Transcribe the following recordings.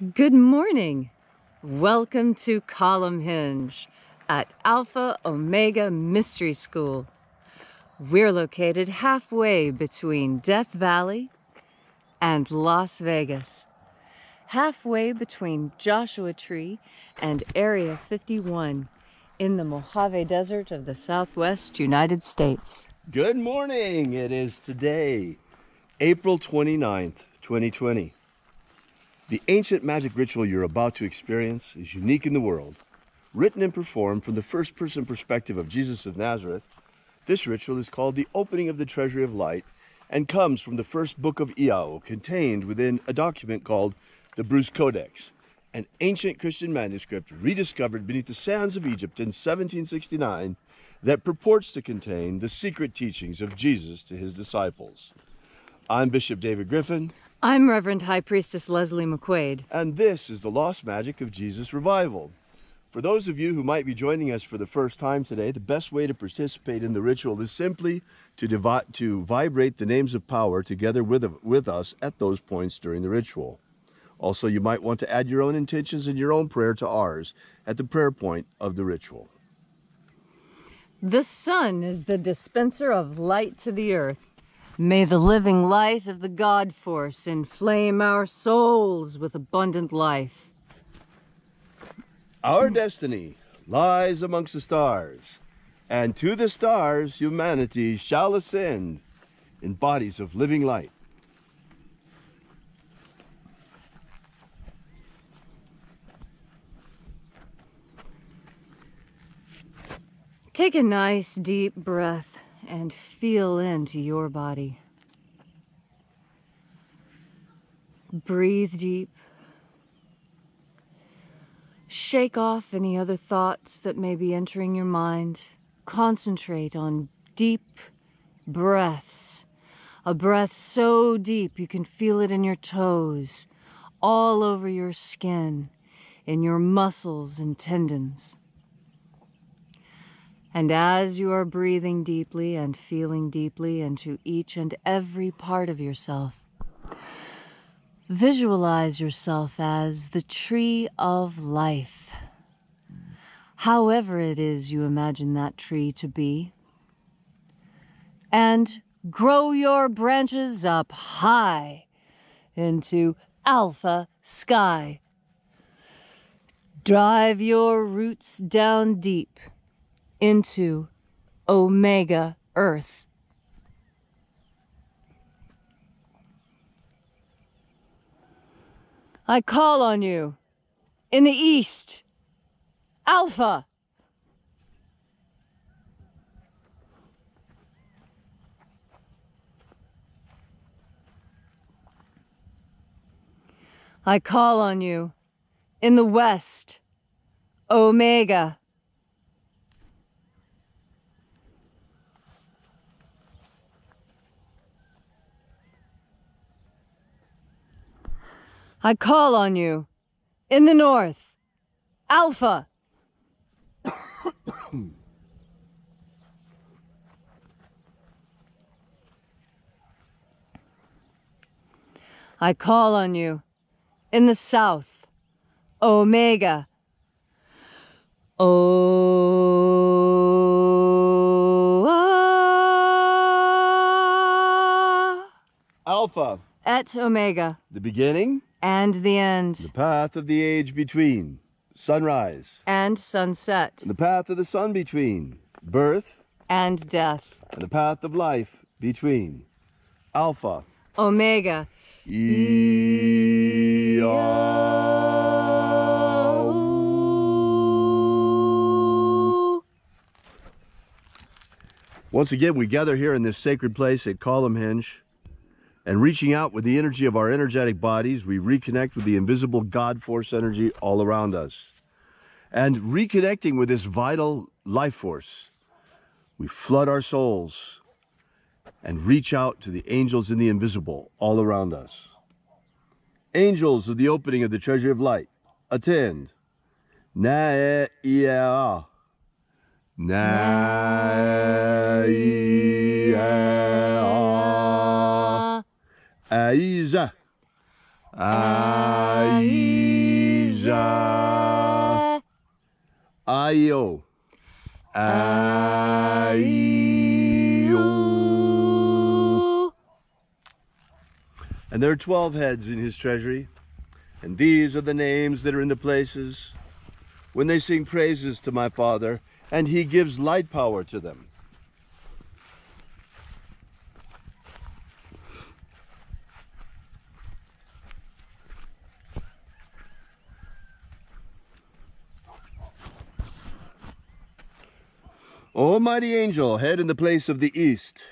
Good morning. Welcome to Column Hinge at Alpha Omega Mystery School. We're located halfway between Death Valley and Las Vegas, halfway between Joshua Tree and Area 51 in the Mojave Desert of the Southwest United States. Good morning. It is today, April 29th, 2020. The ancient magic ritual you're about to experience is unique in the world. Written and performed from the first-person perspective of Jesus of Nazareth, this ritual is called the opening of the treasury of light and comes from the first book of Iao, contained within a document called the Bruce Codex, an ancient Christian manuscript rediscovered beneath the sands of Egypt in 1769 that purports to contain the secret teachings of Jesus to his disciples. I'm Bishop David Griffin. I'm Reverend High Priestess Leslie McQuaid. And this is the Lost Magic of Jesus Revival. For those of you who might be joining us for the first time today, the best way to participate in the ritual is simply to vibrate the names of power together with us at those points during the ritual. Also, you might want to add your own intentions and your own prayer to ours at the prayer point of the ritual. The sun is the dispenser of light to the earth. May the living light of the God Force inflame our souls with abundant life. Our destiny lies amongst the stars, and to the stars humanity shall ascend in bodies of living light. Take a nice deep breath and feel into your body. Breathe deep. Shake off any other thoughts that may be entering your mind. Concentrate on deep breaths. A breath so deep you can feel it in your toes, all over your skin, in your muscles and tendons. And as you are breathing deeply and feeling deeply into each and every part of yourself, visualize yourself as the tree of life. However it is you imagine that tree to be. And grow your branches up high into alpha sky. Drive your roots down deep into Omega Earth. I call on you in the east, Alpha. I call on you in the west, Omega. I call on you in the north, Alpha. I call on you in the south, Omega. Alpha. Et Omega. The beginning. And the end. The path of the age between. Sunrise. And sunset. And the path of the sun between. Birth. And death. And the path of life between. Alpha. Omega. Once again, we gather here in this sacred place at Column Hinge, and reaching out with the energy of our energetic bodies, we reconnect with the invisible God force energy all around us. And reconnecting with this vital life force, we flood our souls and reach out to the angels in the invisible all around us. Angels of the opening of the treasury of light, attend. Na-e-ia. Na-ia. Aiza. Ai. A-I-O. A-I-O. And there are 12 heads in his treasury, and these are the names that are in the places when they sing praises to my Father, and he gives light power to them. O mighty angel, head in the place of the east,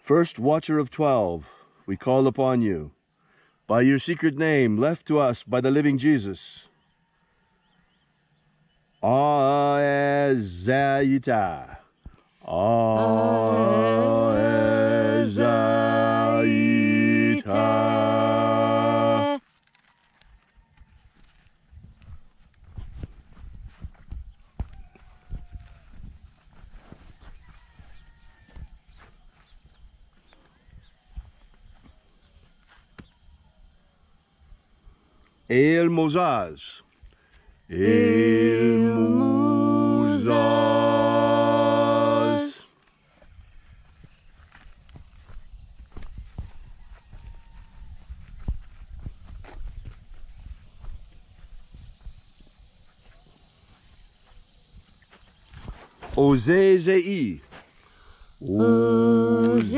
first watcher of 12, we call upon you. By your secret name, left to us by the living Jesus. Aezaita. Aezaita. El Mozaz. El Mozaz. Ozezei. Ozezei.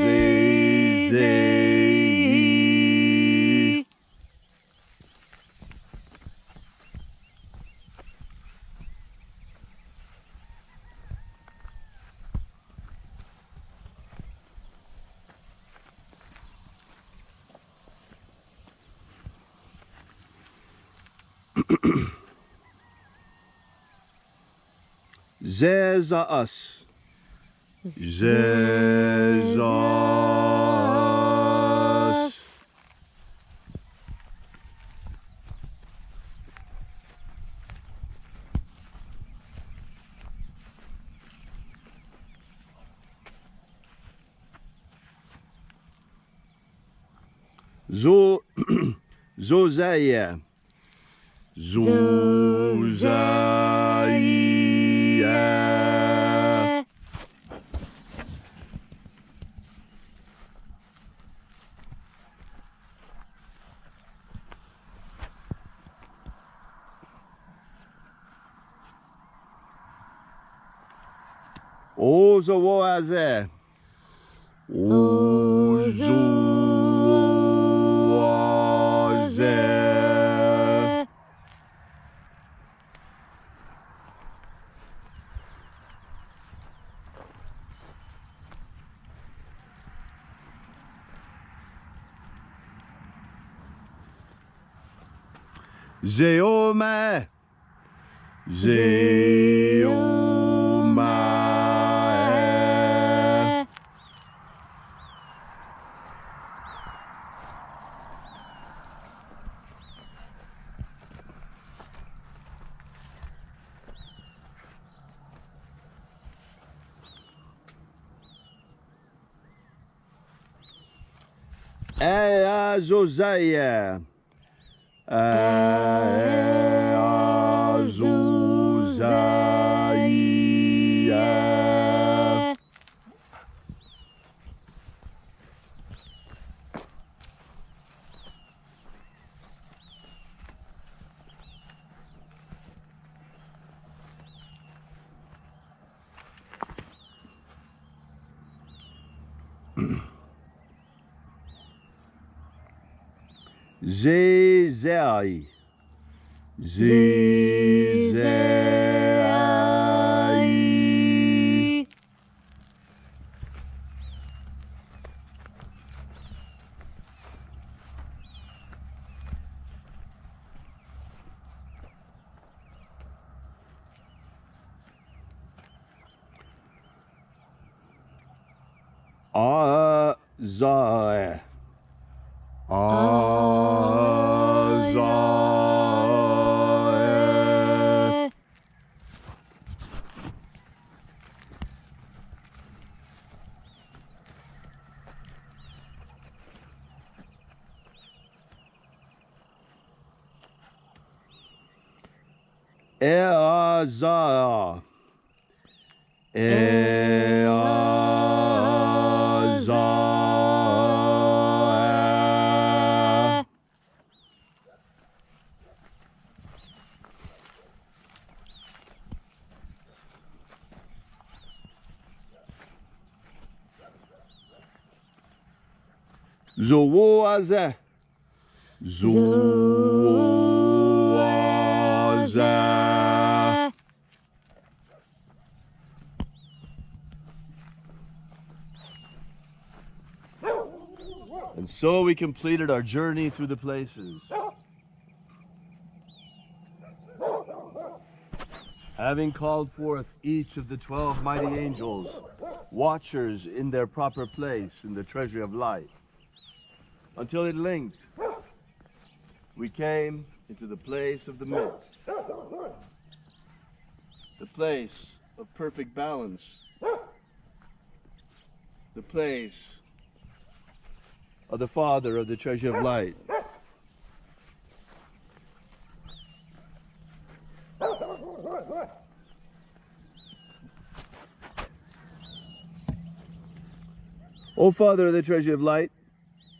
Zezaus. Zezaus. Zozaya. Zozaya. Ozoaze. Ozoaze. Zeoma. Zeoma. Azozaya. Azozaya. Zezai. Zezai. Azai. Azai. Eaza. Eaza. Zoaza. Zoaza. And so we completed our journey through the places. Having called forth each of the 12 mighty angels, watchers in their proper place in the treasury of light, until at length we came into the place of the midst, the place of perfect balance, the place of the Father of the treasure of light. O Father of the treasure of light,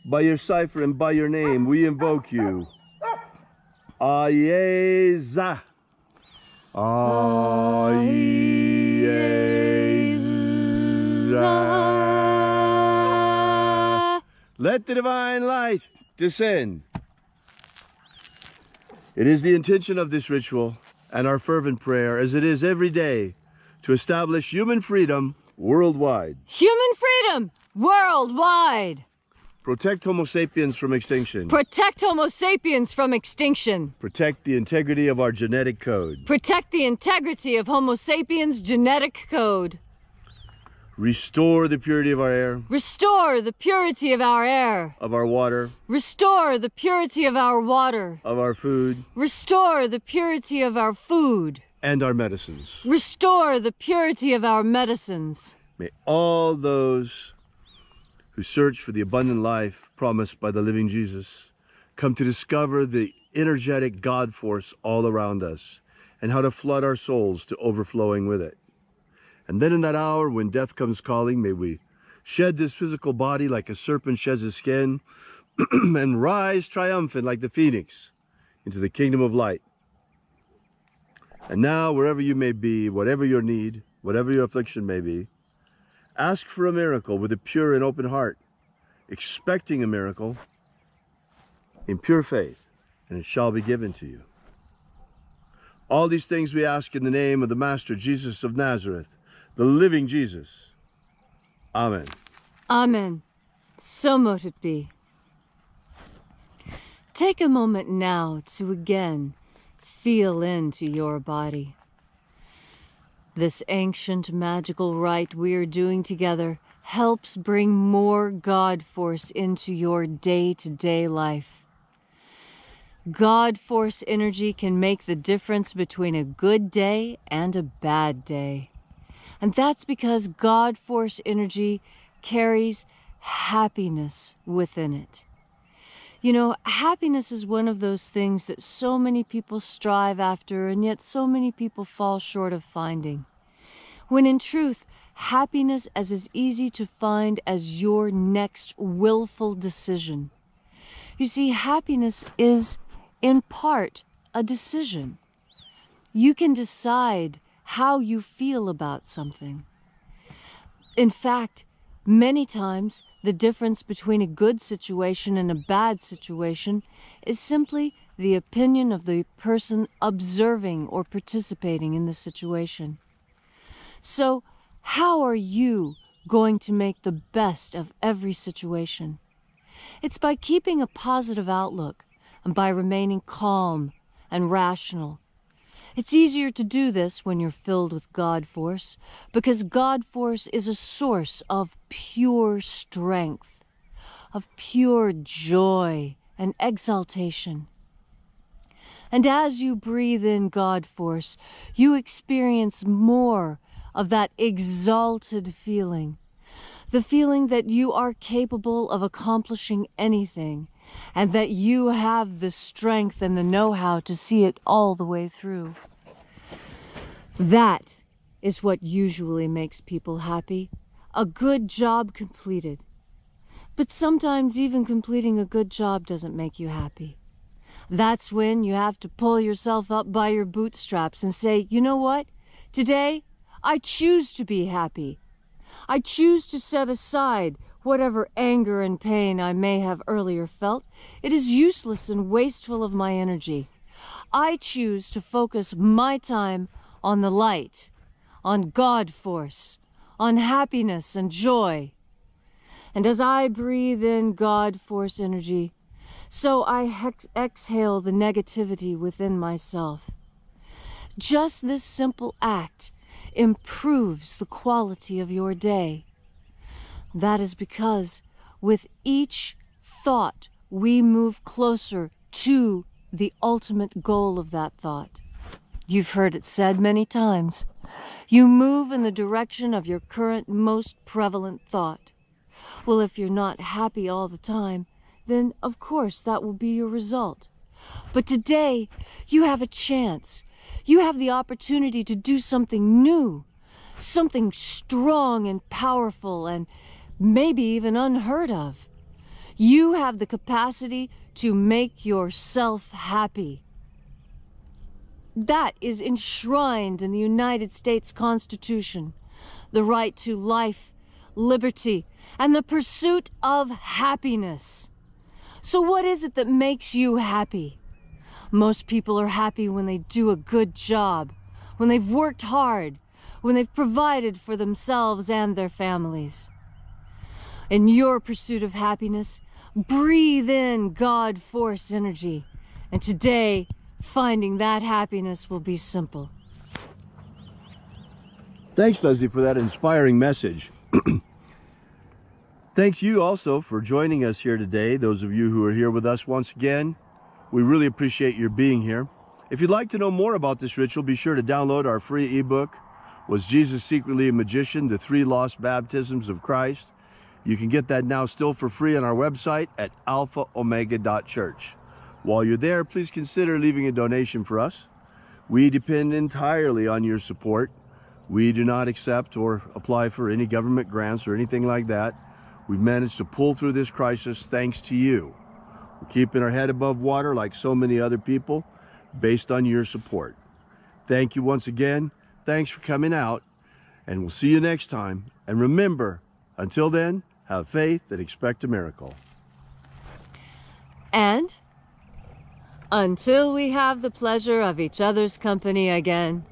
by your cipher and by your name we invoke you. Ayeza. Ayeza. Let the divine light descend. It is the intention of this ritual and our fervent prayer, as it is every day, to establish human freedom worldwide. Human freedom worldwide. Protect Homo sapiens from extinction. Protect Homo sapiens from extinction. Protect the integrity of our genetic code. Protect the integrity of Homo sapiens' genetic code. Restore the purity of our air. Restore the purity of our air. Of our water. Restore the purity of our water. Of our food. Restore the purity of our food. And our medicines. Restore the purity of our medicines. May all those who search for the abundant life promised by the living Jesus come to discover the energetic God force all around us and how to flood our souls to overflowing with it. And then in that hour when death comes calling, may we shed this physical body like a serpent sheds his skin and rise triumphant like the phoenix into the kingdom of light. And now, wherever you may be, whatever your need, whatever your affliction may be, ask for a miracle with a pure and open heart, expecting a miracle in pure faith, and it shall be given to you. All these things we ask in the name of the Master Jesus of Nazareth, the living Jesus. Amen. Amen. So mote it be. Take a moment now to again feel into your body. This ancient magical rite we are doing together helps bring more God force into your day-to-day life. God force energy can make the difference between a good day and a bad day. And that's because God force energy carries happiness within it. You know, happiness is one of those things that so many people strive after, and yet so many people fall short of finding. When in truth, happiness is as easy to find as your next willful decision. You see, happiness is, in part, a decision. You can decide how you feel about something. In fact, many times, the difference between a good situation and a bad situation is simply the opinion of the person observing or participating in the situation. So, how are you going to make the best of every situation? It's by keeping a positive outlook and by remaining calm and rational. It's easier to do this when you're filled with God force, because God force is a source of pure strength, of pure joy and exaltation. And as you breathe in God force, you experience more of that exalted feeling, the feeling that you are capable of accomplishing anything, and that you have the strength and the know-how to see it all the way through. That is what usually makes people happy. A good job completed. But sometimes even completing a good job doesn't make you happy. That's when you have to pull yourself up by your bootstraps and say, you know what? Today, I choose to be happy. I choose to set aside whatever anger and pain I may have earlier felt. It is useless and wasteful of my energy. I choose to focus my time on the light, on God force, on happiness and joy. And as I breathe in God force energy, so I exhale the negativity within myself. Just this simple act improves the quality of your day. That is because with each thought, we move closer to the ultimate goal of that thought. You've heard it said many times. You move in the direction of your current most prevalent thought. Well, if you're not happy all the time, then of course that will be your result. But today, you have a chance. You have the opportunity to do something new, something strong and powerful and maybe even unheard of. You have the capacity to make yourself happy. That is enshrined in the United States Constitution, the right to life, liberty, and the pursuit of happiness. So what is it that makes you happy? Most people are happy when they do a good job, when they've worked hard, when they've provided for themselves and their families. In your pursuit of happiness, breathe in God force energy, and today, finding that happiness will be simple. Thanks, Leslie, for that inspiring message. Thanks you also for joining us here today. Those of you who are here with us once again, we really appreciate your being here. If you'd like to know more about this ritual, be sure to download our free ebook, Was Jesus Secretly a Magician? The 3 Lost Baptisms of Christ. You can get that now still for free on our website at alphaomega.church. While you're there, please consider leaving a donation for us. We depend entirely on your support. We do not accept or apply for any government grants or anything like that. We've managed to pull through this crisis thanks to you. We're keeping our head above water like so many other people based on your support. Thank you once again. Thanks for coming out, and we'll see you next time. And remember, until then, have faith and expect a miracle. And until we have the pleasure of each other's company again,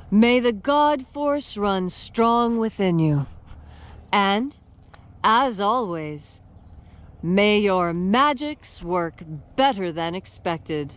may the God force run strong within you. And, as always, may your magics work better than expected.